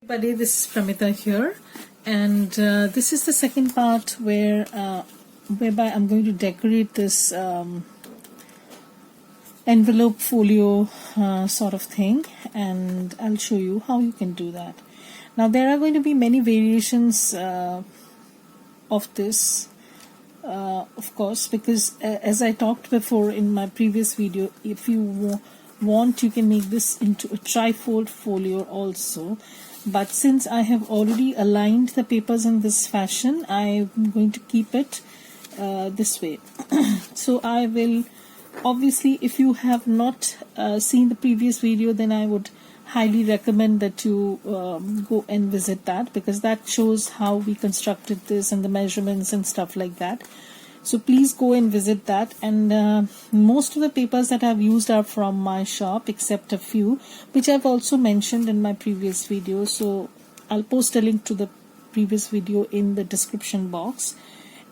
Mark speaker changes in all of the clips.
Speaker 1: Everybody, this is Pramita here, and this is the second part whereby I'm going to decorate this envelope folio sort of thing, and I'll show you how you can do that. Now there are going to be many variations of this, of course, because as I talked before in my previous video, if you want, you can make this into a trifold folio also. But since I have already aligned the papers in this fashion, I'm going to keep it this way. So I will, obviously, if you have not seen the previous video, then I would highly recommend that you go and visit that, because that shows how we constructed this and the measurements and stuff like that. So please go and visit that. And most of the papers that I've used are from my shop, except a few which I've also mentioned in my previous video. So I'll post a link to the previous video in the description box.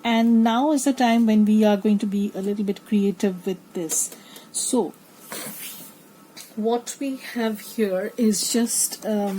Speaker 1: And now is the time when we are going to be a little bit creative with this. So what we have here is just a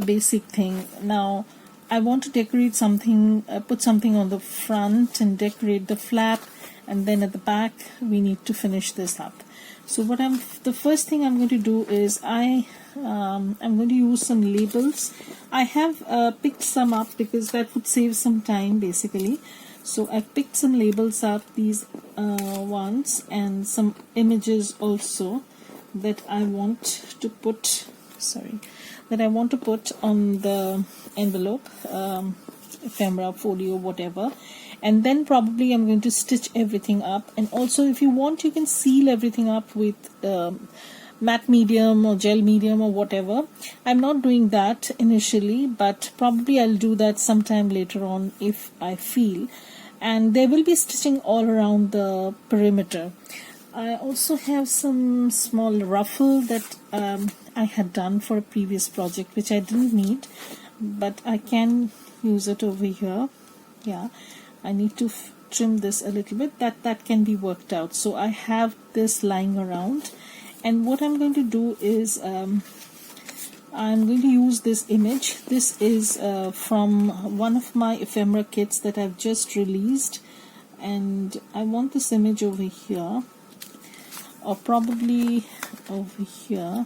Speaker 1: basic thing. Now I want to decorate something, put something on the front and decorate the flap, and then at the back we need to finish this up. So the first thing I'm going to do is I'm going to use some labels. I have picked some up because that would save some time basically. So I've picked some labels up, these ones, and some images also that I want to put, on the envelope, ephemera, folio, whatever. And then probably I'm going to stitch everything up. And also, if you want, you can seal everything up with matte medium or gel medium or whatever. I'm not doing that initially, but probably I'll do that sometime later on if I feel. And there will be stitching all around the perimeter. I also have some small ruffle that I had done for a previous project, which I didn't need, but I can use it over here. Yeah, I need to trim this a little bit. That can be worked out. So I have this lying around, and what I'm going to do is I'm going to use this image. This is from one of my ephemera kits that I've just released, and I want this image over here, or probably over here.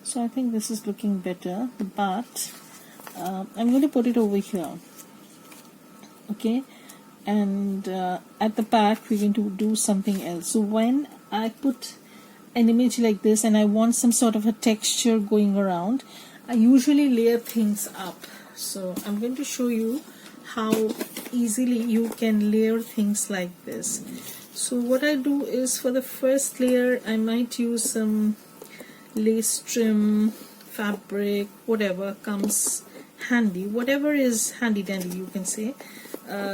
Speaker 1: So I think this is looking better, but I'm going to put it over here. Okay, and at the back we're going to do something else. So when I put an image like this and I want some sort of a texture going around, I usually layer things up. So I'm going to show you how easily you can layer things like this. So what I do is, for the first layer I might use some lace trim, fabric, whatever comes handy, whatever is handy dandy, you can say.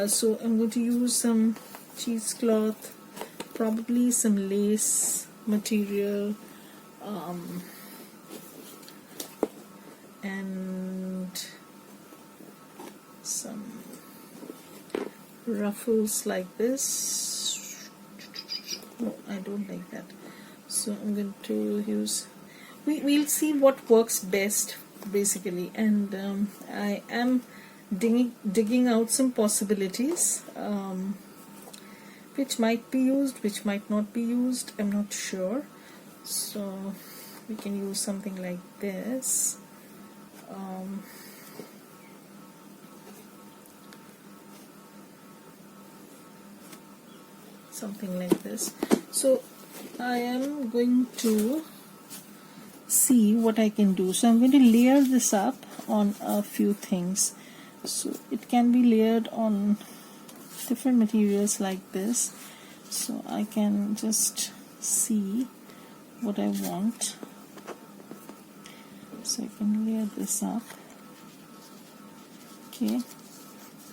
Speaker 1: So I'm going to use some cheesecloth, probably some lace material, and some ruffles like this. No, I don't like that. So I'm going to use, we'll see what works best basically. And I am digging out some possibilities which might be used, which might not be used, I'm not sure. So we can use something like this. Something like this. So I am going to see what I can do. So I'm going to layer this up on a few things. So it can be layered on different materials like this. So I can just see what I want. So I can layer this up. Okay.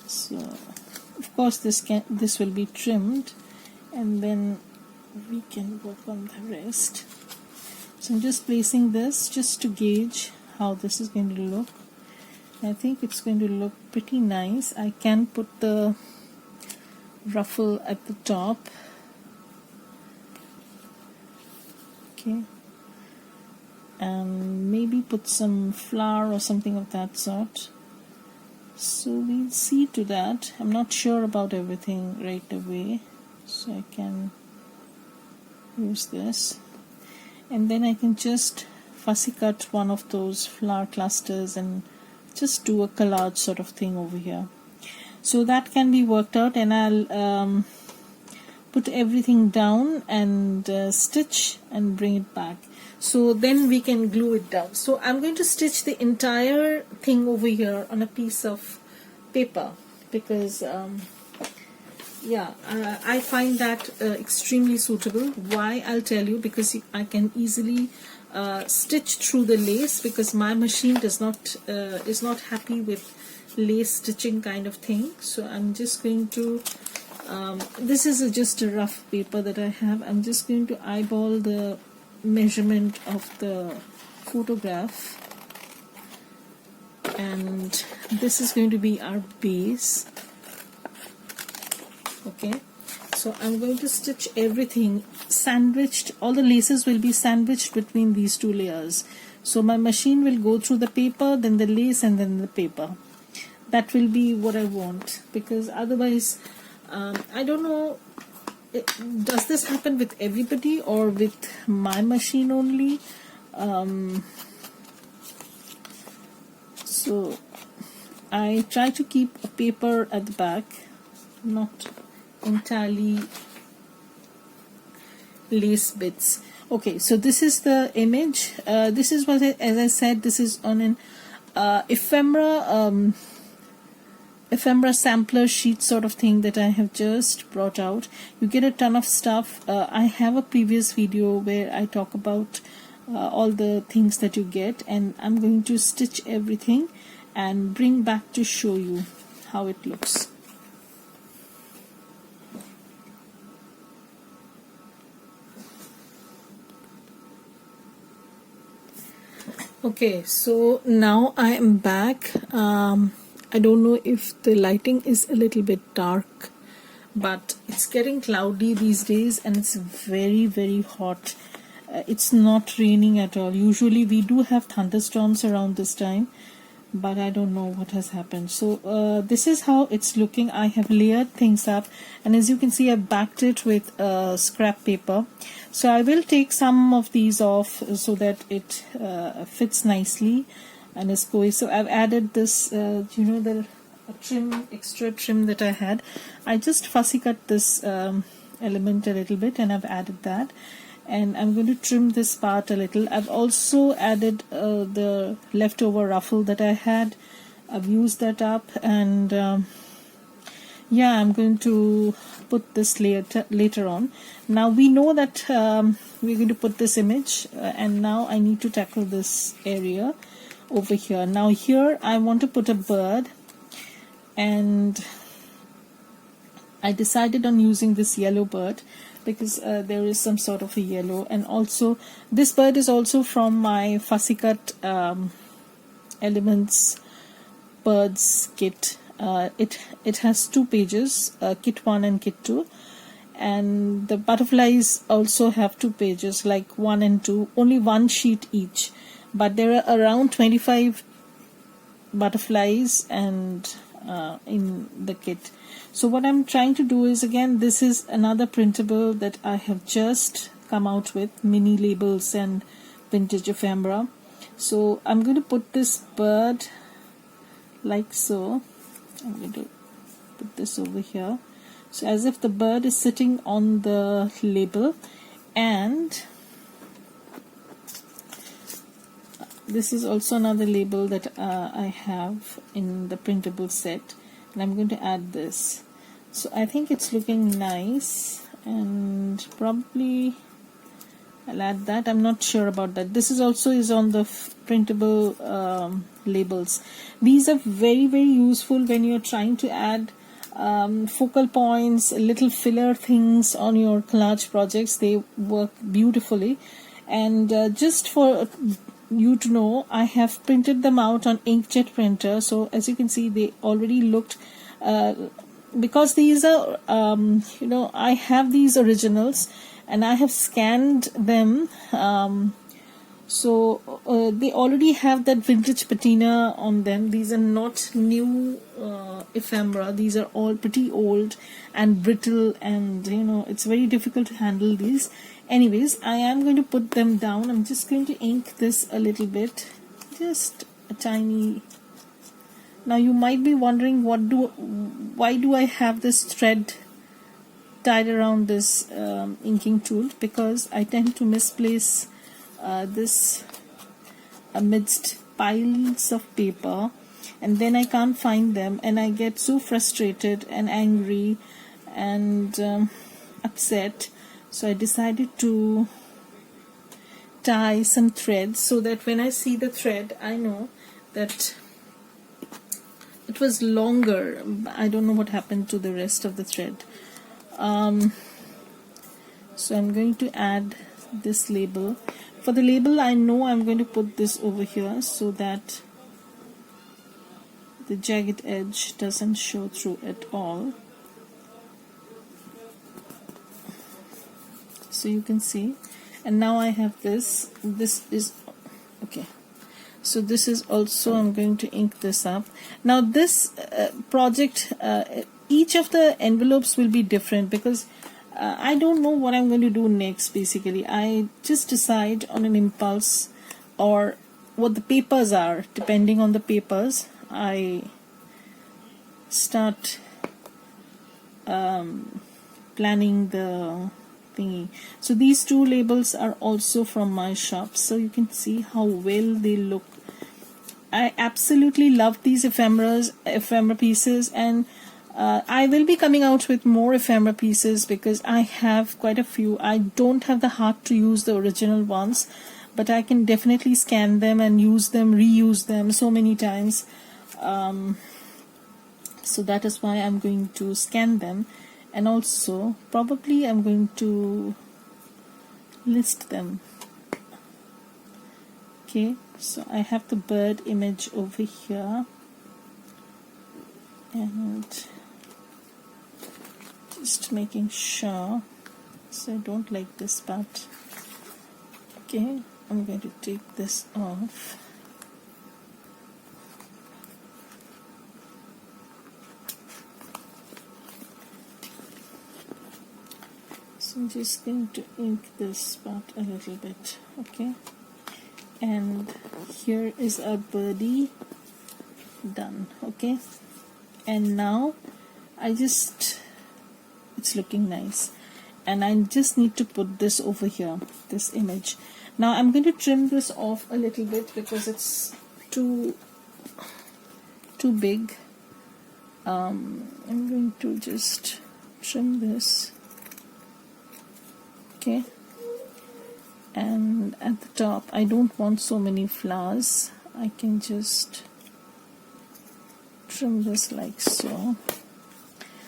Speaker 1: So of course this will be trimmed, and then we can work on the rest. So I'm just placing this just to gauge how this is going to look. I think it's going to look pretty nice. I can put the ruffle at the top. Okay, and maybe put some flower or something of that sort. So we'll see to that. I'm not sure about everything right away, so I can use this, and then I can just fussy cut one of those flower clusters and just do a collage sort of thing over here. So that can be worked out, and I'll put everything down and stitch and bring it back. So then we can glue it down. So I'm going to stitch the entire thing over here on a piece of paper because I find that extremely suitable. Why? I'll tell you, because I can easily stitch through the lace, because my machine is not happy with lace stitching kind of thing. So I'm just going to this is just a rough paper that I have. I'm just going to eyeball the measurement of the photograph, and this is going to be our base. Okay, so I'm going to stitch everything sandwiched. All the laces will be sandwiched between these two layers. So my machine will go through the paper, then the lace, and then the paper. That will be what I want, because otherwise I don't know, does this happen with everybody or with my machine only? So I try to keep a paper at the back, not entirely lace bits. Okay, so this is the image. This is what, as I said, this is on an ephemera sampler sheet sort of thing that I have just brought out. You get a ton of stuff. I have a previous video where I talk about all the things that you get, and I'm going to stitch everything and bring back to show you how it looks. Okay, so now I am back. I don't know if the lighting is a little bit dark, but it's getting cloudy these days and it's very, very hot. It's not raining at all. Usually we do have thunderstorms around this time, but I don't know what has happened. So this is how it's looking. I have layered things up, and as you can see, I've backed it with scrap paper. So I will take some of these off so that it fits nicely and is cohesive. So I've added this, the extra trim that I had. I just fussy cut this element a little bit, and I've added that. And I'm going to trim this part a little. I've also added the leftover ruffle that I had. I've used that up, and I'm going to put this later on. Now we know that we're going to put this image, and now I need to tackle this area over here. Now here I want to put a bird, and I decided on using this yellow bird because there is some sort of a yellow, and also this bird is also from my fussy cut elements birds kit. It has 2 pages, kit 1 and kit 2, and the butterflies also have 2 pages, like 1 and 2, only 1 sheet each, but there are around 25 butterflies and in the kit. So what I'm trying to do is, again, this is another printable that I have just come out with, mini labels and vintage ephemera. So I'm going to put this bird like so. I'm going to put this over here, so as if the bird is sitting on the label, and this is also another label that I have in the printable set, and I'm going to add this. So I think it's looking nice, and probably I'll add that. I'm not sure about that. This is also on the printable labels. These are very, very useful when you're trying to add focal points, little filler things on your collage projects. They work beautifully. And just for you to know, I have printed them out on inkjet printer. So as you can see, they already looked because these are I have these originals and I have scanned them, So they already have that vintage patina on them. These are not new ephemera. These are all pretty old and brittle, and it's very difficult to handle these. Anyways, I am going to put them down. I'm just going to ink this a little bit, just a tiny. Now you might be wondering, why do I have this thread tied around this inking tool? Because I tend to misplace this amidst piles of paper, and then I can't find them, and I get so frustrated and angry and upset. So I decided to tie some threads so that when I see the thread, I know that it was longer. I don't know what happened to the rest of the thread. So I'm going to add this label. For the label, I know I'm going to put this over here so that the jagged edge doesn't show through at all. So you can see, and now I have this is okay. So this is also, I'm going to ink this up. Now this project, each of the envelopes will be different because I don't know what I'm going to do next. Basically, I just decide on an impulse or what the papers are. Depending on the papers, I start planning the thingy. So these two labels are also from my shop, so you can see how well they look. I absolutely love these ephemera pieces, and I will be coming out with more ephemera pieces because I have quite a few. I don't have the heart to use the original ones, but I can definitely scan them and use them, reuse them so many times. So that is why I'm going to scan them, and also probably I'm going to list them. Okay, so I have the bird image over here, and just making sure, so I don't like this part. Okay, I'm going to take this off. So I'm just going to ink this part a little bit. Okay, and here is our birdie done. Okay, and now it's looking nice, and I just need to put this over here, this image. Now I'm going to trim this off a little bit because it's too big. I'm going to just trim this. Okay, and at the top I don't want so many flowers. I can just trim this like so.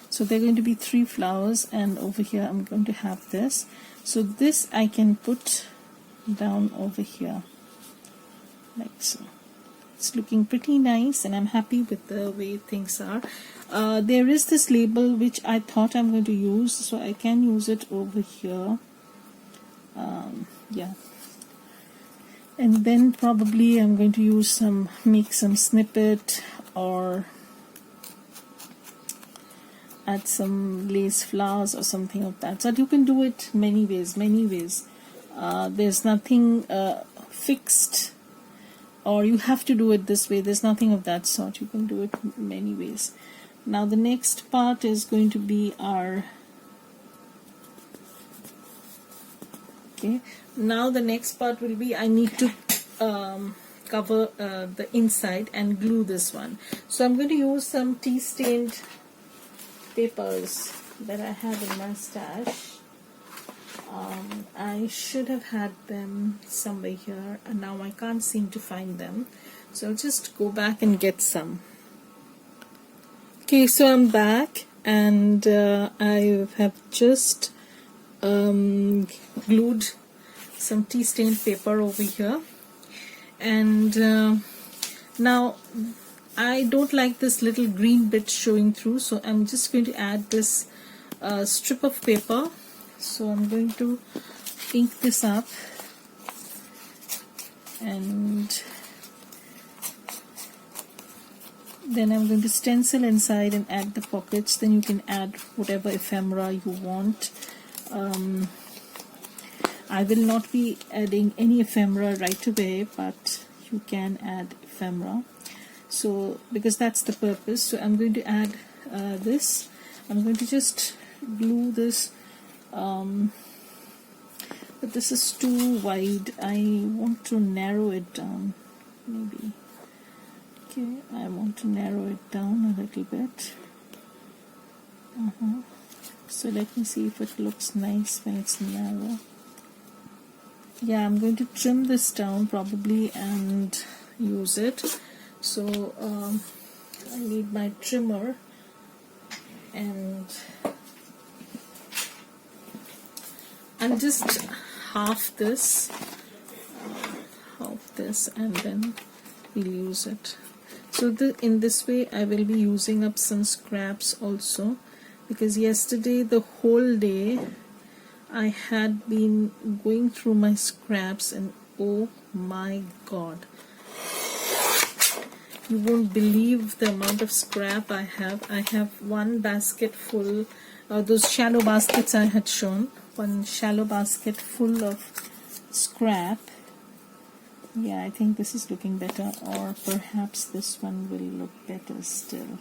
Speaker 1: So there are going to be 3 flowers, and over here I'm going to have this. So this I can put down over here like so. It's looking pretty nice, and I'm happy with the way things are. There is this label which I thought I'm going to use, so I can use it over here. Yeah, and then probably I'm going to make some snippet or add some lace flowers or something of that. So you can do it many ways. There's nothing fixed, or you have to do it this way. There's nothing of that sort. You can do it many ways. Now the next part is going to be our now the next part will be, I need to cover the inside and glue this one. So I'm going to use some tea stained papers that I have in my stash. I should have had them somewhere here, and now I can't seem to find them, so I'll just go back and get some. Okay, so I'm back, and I have just glued some tea stained paper over here, and now I don't like this little green bit showing through, so I'm just going to add this strip of paper. So I'm going to ink this up and then I'm going to stencil inside and add the pockets. Then you can add whatever ephemera you want. I will not be adding any ephemera right away, but you can add ephemera. So because that's the purpose, so I'm going to add this. I'm going to just glue this, but this is too wide. I want to narrow it down, maybe. Okay, I want to narrow it down a little bit. So let me see if it looks nice when it's narrow. Yeah, I'm going to trim this down probably and use it. So I need my trimmer, and I'll just half this, and then we'll use it. So in this way I will be using up some scraps also, because yesterday the whole day I had been going through my scraps, and oh my god, you won't believe the amount of scrap I have. I have one basket full, those shallow baskets I had shown, one shallow basket full of scrap. Yeah, I think this is looking better, or perhaps this one will look better still.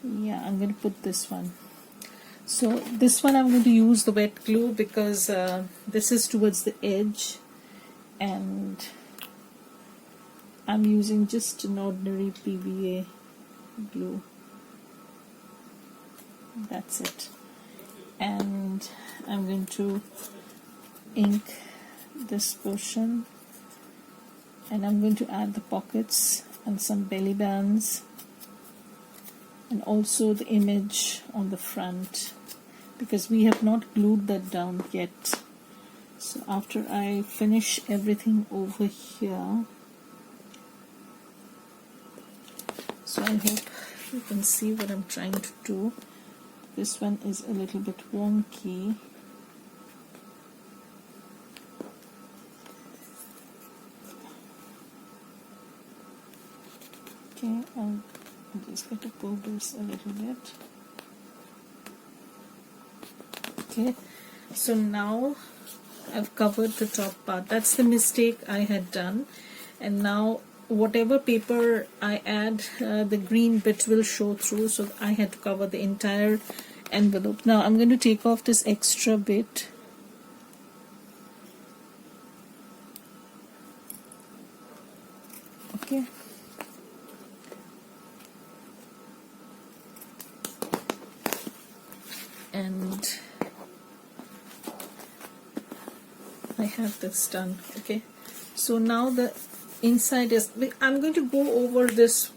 Speaker 1: Yeah, I'm going to put this one. So this one I'm going to use the wet glue, because this is towards the edge, and I'm using just an ordinary PVA glue. That's it. And I'm going to ink this portion, and I'm going to add the pockets and some belly bands, and also the image on the front, because we have not glued that down yet. So after I finish everything over here, so I hope you can see what I'm trying to do. This one is a little bit wonky. Okay, I'm just going to pull this a little bit. Okay, so now I've covered the top part. That's the mistake I had done, and now whatever paper I add, the green bit will show through, so I had to cover the entire envelope. Now I'm going to take off this extra bit. Okay. And I have this done. Okay, so now the inside is, I'm going to go over this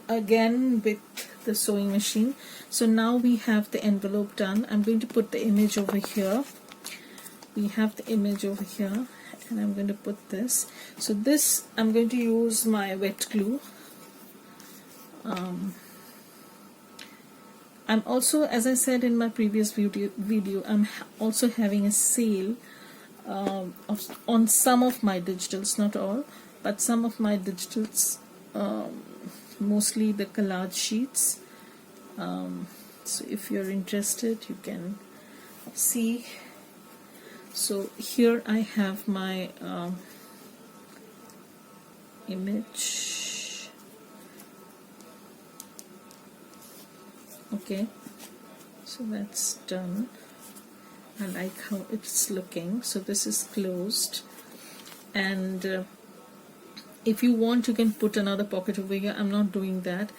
Speaker 1: again with the sewing machine. So now we have the envelope done. I'm going to put the image over here. We have the image over here, and I'm going to put this. So this, I'm going to use my wet glue. I'm also, as I said in my previous video, I'm also having a sale on some of my digitals, not all, but some of my digitals, mostly the collage sheets. So if you're interested, you can see. So here I have my image. Okay, so that's done. I like how it's looking. So this is closed, and if you want, you can put another pocket over here. I'm not doing that.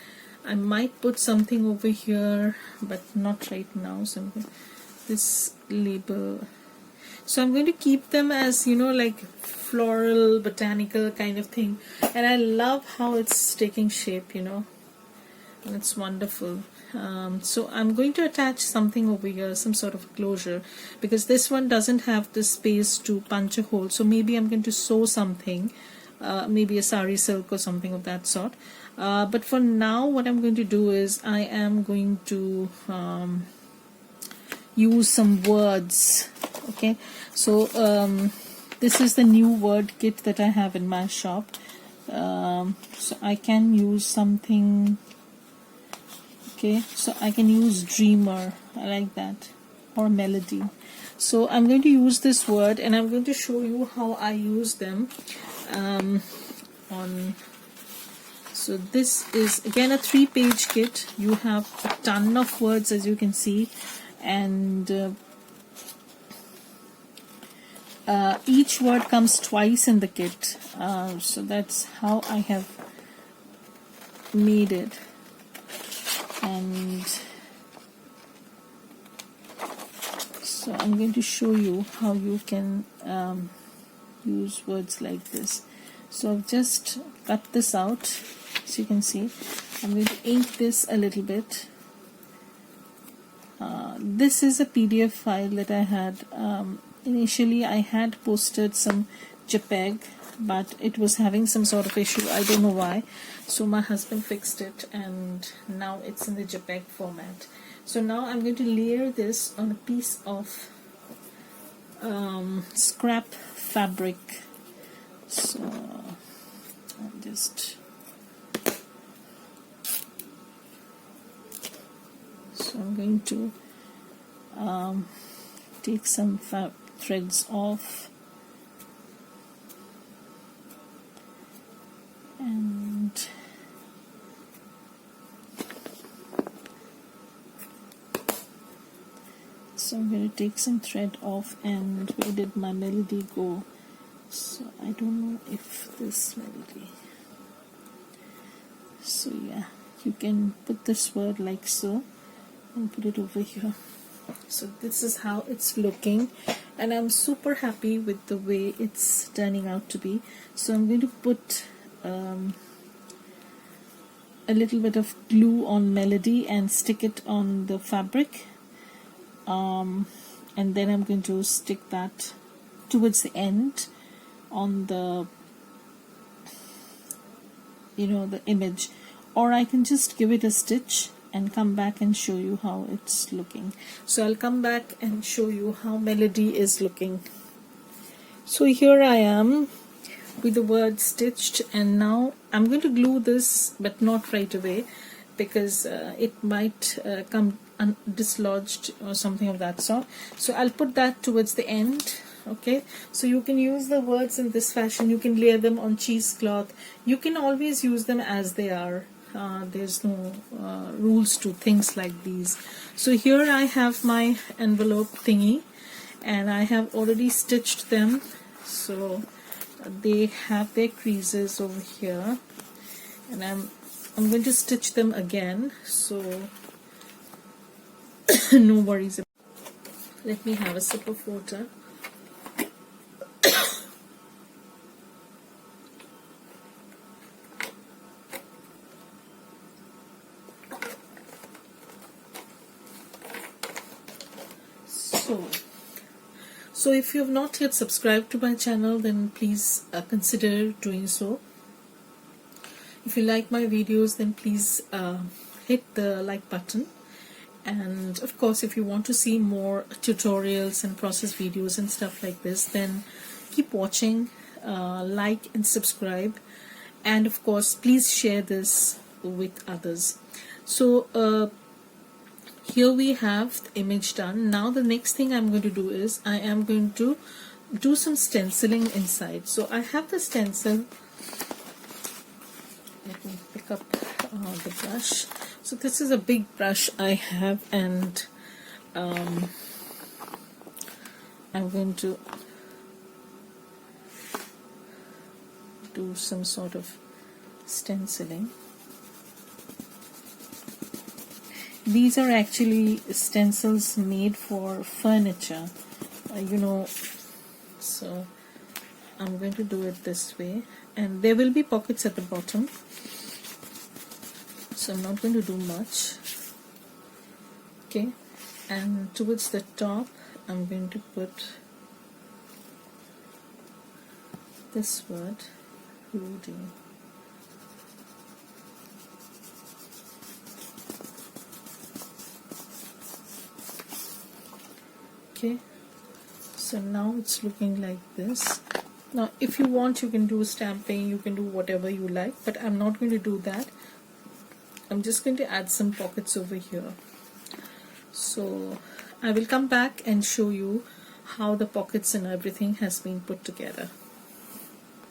Speaker 1: I might put something over here, but not right now. So this label, so I'm going to keep them as, you know, like floral, botanical kind of thing, and I love how it's taking shape, you know, and it's wonderful. So I'm going to attach something over here, some sort of closure, because this one doesn't have the space to punch a hole. So maybe I'm going to sew something, maybe a sari silk or something of that sort. But for now, what I'm going to do is I am going to use some words. Okay, so this is the new word kit that I have in my shop. So I can use something. Okay, so I can use dreamer, I like that, or melody. So I'm going to use this word and I'm going to show you how I use them so this is again a 3-page kit. You have a ton of words, as you can see, and each word comes twice in the kit, so that's how I have made it. And so I'm going to show you how you can use words like this. So I've just cut this out, as you can see. I'm going to ink this a little bit. This is a PDF file that I had. Initially I had posted some JPEG, but it was having some sort of issue. I don't know why. So my husband fixed it and now it's in the JPEG format. So now I'm going to layer this on a piece of scrap fabric. So I'm just I'm going to take some threads off, and so I'm going to take some thread off. And where did my melody go? So I don't know if this melody. So yeah, you can put this word like so and put it over here. So this is how it's looking, and I'm super happy with the way it's turning out to be. So I'm going to put a little bit of glue on melody and stick it on the fabric, and then I'm going to stick that towards the end on the the image, or I can just give it a stitch and come back and show you how it's looking. So I'll come back and show you how melody is looking. So here I am with the word stitched, and now I'm going to glue this, but not right away, because it might come dislodged or something of that sort. So I'll put that towards the end. Okay, so you can use the words in this fashion. You can layer them on cheesecloth. You can always use them as they are. There's no rules to things like these. So here I have my envelope thingy, and I have already stitched them. So they have their creases over here, and I'm going to stitch them again. So no worries. Let me have a sip of water. So if you have not yet subscribed to my channel, then please consider doing so. If you like my videos, then please hit the like button. And of course, if you want to see more tutorials and process videos and stuff like this, then keep watching, like and subscribe. And of course, please share this with others. So here we have the image done. Now the next thing I'm going to do is I am going to do some stenciling inside. So I have the stencil. Let me pick up the brush. So this is a big brush I have, and I'm going to do some sort of stenciling. These are actually stencils made for furniture, so I'm going to do it this way, and there will be pockets at the bottom, so I'm not going to do much. Okay, and towards the top I'm going to put this word, Rudy. Okay, so now it's looking like this. Now if you want, you can do stamping, you can do whatever you like, but I'm not going to do that. I'm just going to add some pockets over here. So I will come back and show you how the pockets and everything has been put together.